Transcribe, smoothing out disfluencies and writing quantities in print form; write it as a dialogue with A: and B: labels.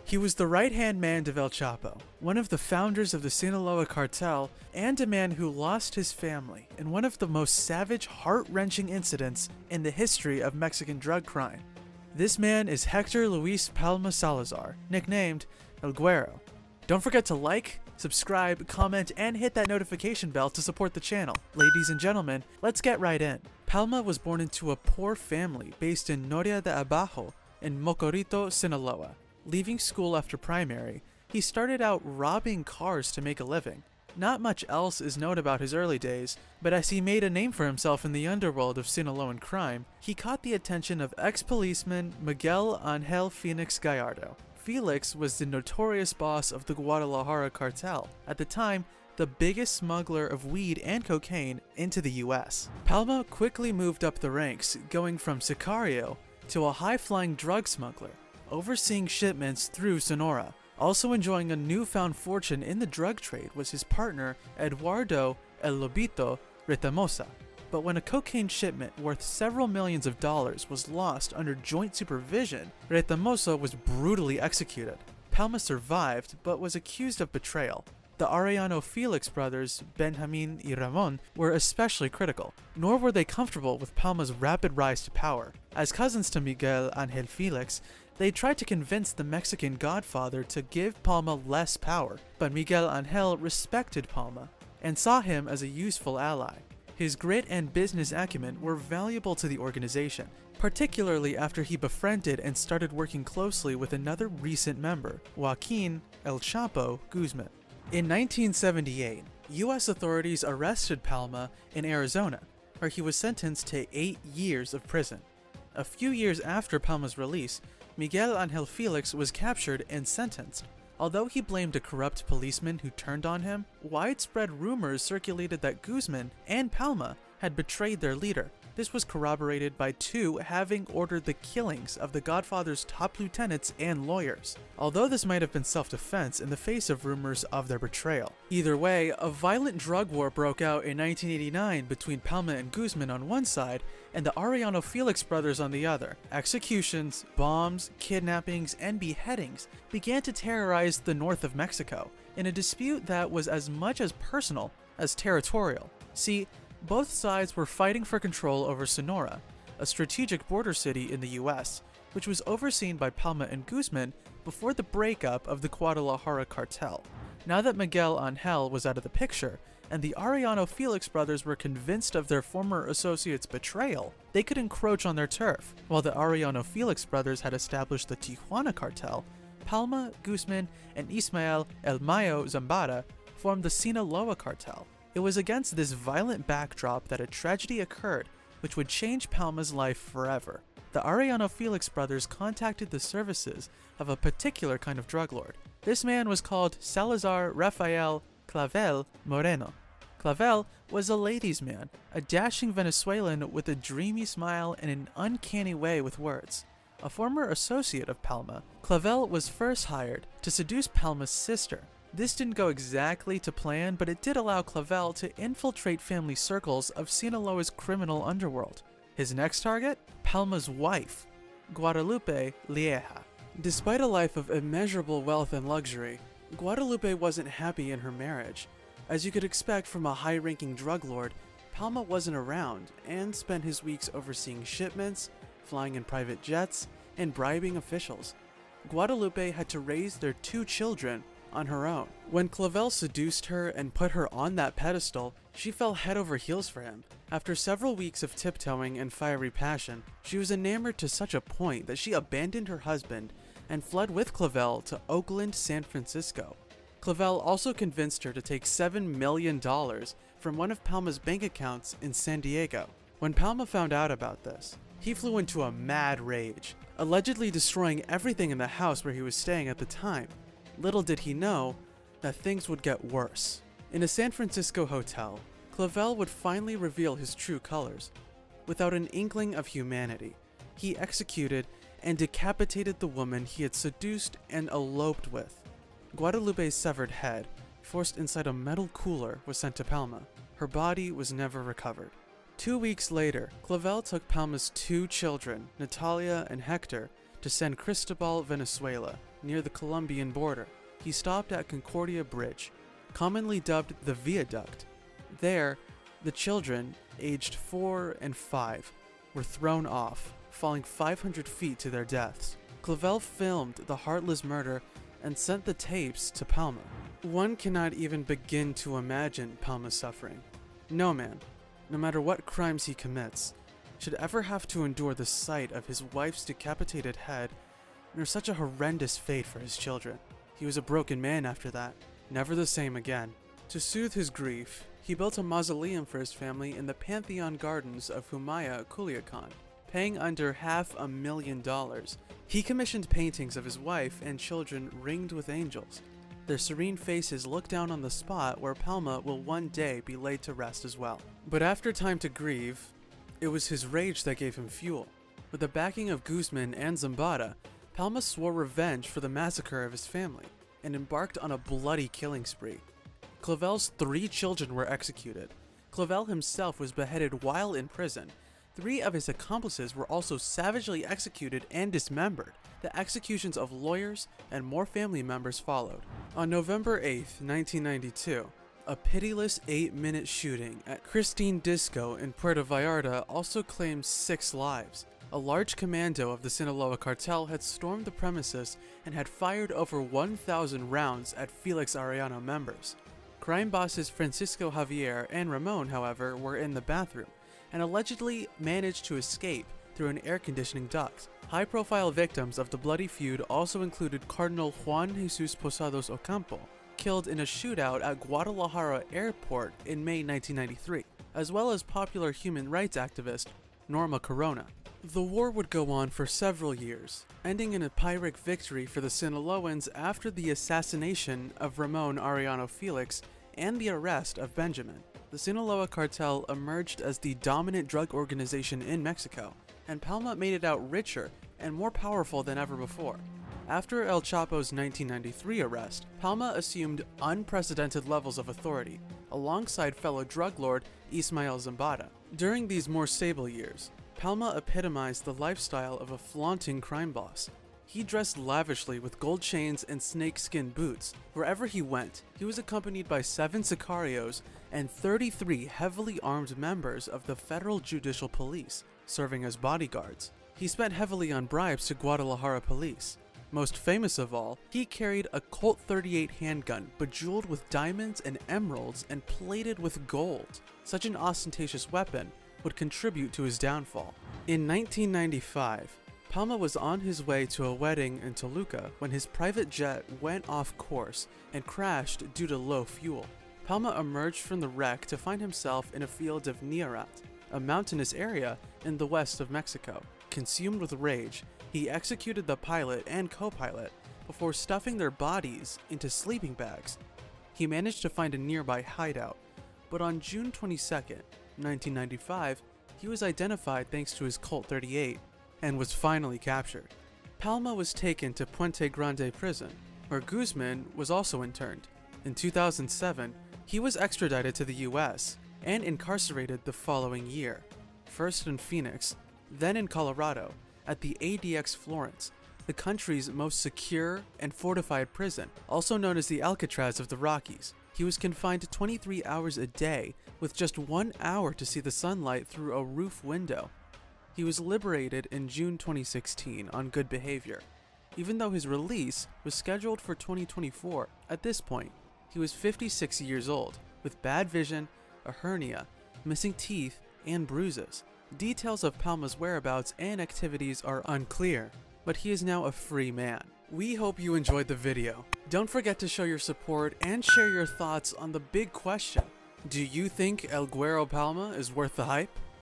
A: He was the right-hand man of El Chapo, one of the founders of the Sinaloa cartel, and a man who lost his family in one of the most savage, heart-wrenching incidents in the history of Mexican drug crime. This man is Hector Luis Palma Salazar, nicknamed El Guero. Don't forget to like, subscribe, comment, and hit that notification bell to support the channel. Ladies and gentlemen, let's get right in. Palma was born into a poor family based in Noria de Abajo in Mocorito, Sinaloa. Leaving school after primary, he started out robbing cars to make a living. Not much else is known about his early days, but as he made a name for himself in the underworld of Sinaloan crime, he caught the attention of ex-policeman Miguel Angel Felix Gallardo. Felix was the notorious boss of the Guadalajara cartel, at the time the biggest smuggler of weed and cocaine into the US. Palma quickly moved up the ranks, going from sicario to a high-flying drug smuggler, overseeing shipments through Sonora. Also enjoying a newfound fortune in the drug trade was his partner Eduardo El Lobito Retamosa. But when a cocaine shipment worth several millions of dollars was lost under joint supervision, Retamosa was brutally executed. Palma survived, but was accused of betrayal. The Arellano Felix brothers, Benjamin y Ramon, were especially critical, nor were they comfortable with Palma's rapid rise to power. As cousins to Miguel Angel Felix, they tried to convince the Mexican godfather to give Palma less power, but Miguel Angel respected Palma and saw him as a useful ally. His grit and business acumen were valuable to the organization, particularly after he befriended and started working closely with another recent member, Joaquin El Chapo Guzman. In 1978, US authorities arrested Palma in Arizona, where he was sentenced to 8 years of prison. A few years after Palma's release, Miguel Angel Felix was captured and sentenced. Although he blamed a corrupt policeman who turned on him, widespread rumors circulated that Guzman and Palma had betrayed their leader. This was corroborated by two having ordered the killings of the Godfather's top lieutenants and lawyers, although this might have been self-defense in the face of rumors of their betrayal. Either way, a violent drug war broke out in 1989 between Palma and Guzman on one side and the Arellano Felix brothers on the other. Executions, bombs, kidnappings, and beheadings began to terrorize the north of Mexico in a dispute that was as much as personal as territorial. See, both sides were fighting for control over Sonora, a strategic border city in the US, which was overseen by Palma and Guzman before the breakup of the Guadalajara cartel. Now that Miguel Angel was out of the picture, and the Arellano Felix brothers were convinced of their former associate's betrayal, they could encroach on their turf. While the Arellano Felix brothers had established the Tijuana cartel, Palma, Guzman, and Ismael El Mayo Zambada formed the Sinaloa cartel. It was against this violent backdrop that a tragedy occurred which would change Palma's life forever. The Arellano Felix brothers contacted the services of a particular kind of drug lord. This man was called Salazar Rafael Clavel Moreno. Clavel was a ladies' man, a dashing Venezuelan with a dreamy smile and an uncanny way with words. A former associate of Palma, Clavel was first hired to seduce Palma's sister. This didn't go exactly to plan, but it did allow Clavel to infiltrate family circles of Sinaloa's criminal underworld. His next target? Palma's wife, Guadalupe Lieja. Despite a life of immeasurable wealth and luxury, Guadalupe wasn't happy in her marriage. As you could expect from a high-ranking drug lord, Palma wasn't around and spent his weeks overseeing shipments, flying in private jets, and bribing officials. Guadalupe had to raise their 2 children on her own. When Clavel seduced her and put her on that pedestal, she fell head over heels for him. After several weeks of tiptoeing and fiery passion, she was enamored to such a point that she abandoned her husband and fled with Clavel to Oakland, San Francisco. Clavel also convinced her to take $7 million from one of Palma's bank accounts in San Diego. When Palma found out about this, he flew into a mad rage, allegedly destroying everything in the house where he was staying at the time. Little did he know that things would get worse. In a San Francisco hotel, Clavel would finally reveal his true colors. Without an inkling of humanity, he executed and decapitated the woman he had seduced and eloped with. Guadalupe's severed head, forced inside a metal cooler, was sent to Palma. Her body was never recovered. 2 weeks later, Clavel took Palma's 2 children, Natalia and Hector, to San Cristobal, Venezuela, near the Colombian border. He stopped at Concordia Bridge, commonly dubbed the Viaduct. There, the children, aged 4 and 5, were thrown off, falling 500 feet to their deaths. Clavel filmed the heartless murder and sent the tapes to Palma. One cannot even begin to imagine Palma's suffering. No man, no matter what crimes he commits, should ever have to endure the sight of his wife's decapitated head, nor such a horrendous fate for his children. He was a broken man after that, never the same again. To soothe his grief, he built a mausoleum for his family in the Pantheon Gardens of Humaya, Culiacan, paying under $500,000. He commissioned paintings of his wife and children ringed with angels. Their serene faces look down on the spot where Palma will one day be laid to rest as well. But after time to grieve, it was his rage that gave him fuel. With the backing of Guzman and Zambada, Palma swore revenge for the massacre of his family and embarked on a bloody killing spree. Clavel's 3 children were executed. Clavel himself was beheaded while in prison. 3 of his accomplices were also savagely executed and dismembered. The executions of lawyers and more family members followed. On November 8, 1992, a pitiless 8-minute shooting at Christine Disco in Puerto Vallarta also claimed 6 lives. A large commando of the Sinaloa cartel had stormed the premises and had fired over 1,000 rounds at Felix Arellano members. Crime bosses Francisco Javier and Ramon, however, were in the bathroom and allegedly managed to escape through an air conditioning duct. High-profile victims of the bloody feud also included Cardinal Juan Jesus Posados Ocampo, killed in a shootout at Guadalajara Airport in May 1993, as well as popular human rights activist Norma Corona. The war would go on for several years, ending in a Pyrrhic victory for the Sinaloans after the assassination of Ramon Arellano Felix and the arrest of Benjamin. The Sinaloa cartel emerged as the dominant drug organization in Mexico, and Palma made it out richer and more powerful than ever before. After El Chapo's 1993 arrest, Palma assumed unprecedented levels of authority, alongside fellow drug lord Ismael Zambada. During these more stable years, Palma epitomized the lifestyle of a flaunting crime boss. He dressed lavishly with gold chains and snakeskin boots. Wherever he went, he was accompanied by 7 sicarios and 33 heavily armed members of the Federal Judicial Police, serving as bodyguards. He spent heavily on bribes to Guadalajara police. Most famous of all, he carried a Colt 38 handgun bejeweled with diamonds and emeralds and plated with gold. Such an ostentatious weapon would contribute to his downfall. In 1995, Palma was on his way to a wedding in Toluca when his private jet went off course and crashed due to low fuel. Palma emerged from the wreck to find himself in a field of Nayarit, a mountainous area in the west of Mexico. Consumed with rage, he executed the pilot and co-pilot before stuffing their bodies into sleeping bags. He managed to find a nearby hideout, but on June 22, 1995, he was identified thanks to his Colt 38 and was finally captured. Palma was taken to Puente Grande prison, where Guzman was also interned. In 2007, he was extradited to the US and incarcerated the following year, first in Phoenix, then in Colorado, at the ADX Florence, the country's most secure and fortified prison, also known as the Alcatraz of the Rockies. He was confined 23 hours a day, with just 1 hour to see the sunlight through a roof window. He was liberated in June 2016 on good behavior, even though his release was scheduled for 2024. At this point, he was 56 years old, with bad vision, a hernia, missing teeth, and bruises. Details of Palma's whereabouts and activities are unclear, but he is now a free man. We hope you enjoyed the video. Don't forget to show your support and share your thoughts on the big question. Do you think El Guero Palma is worth the hype?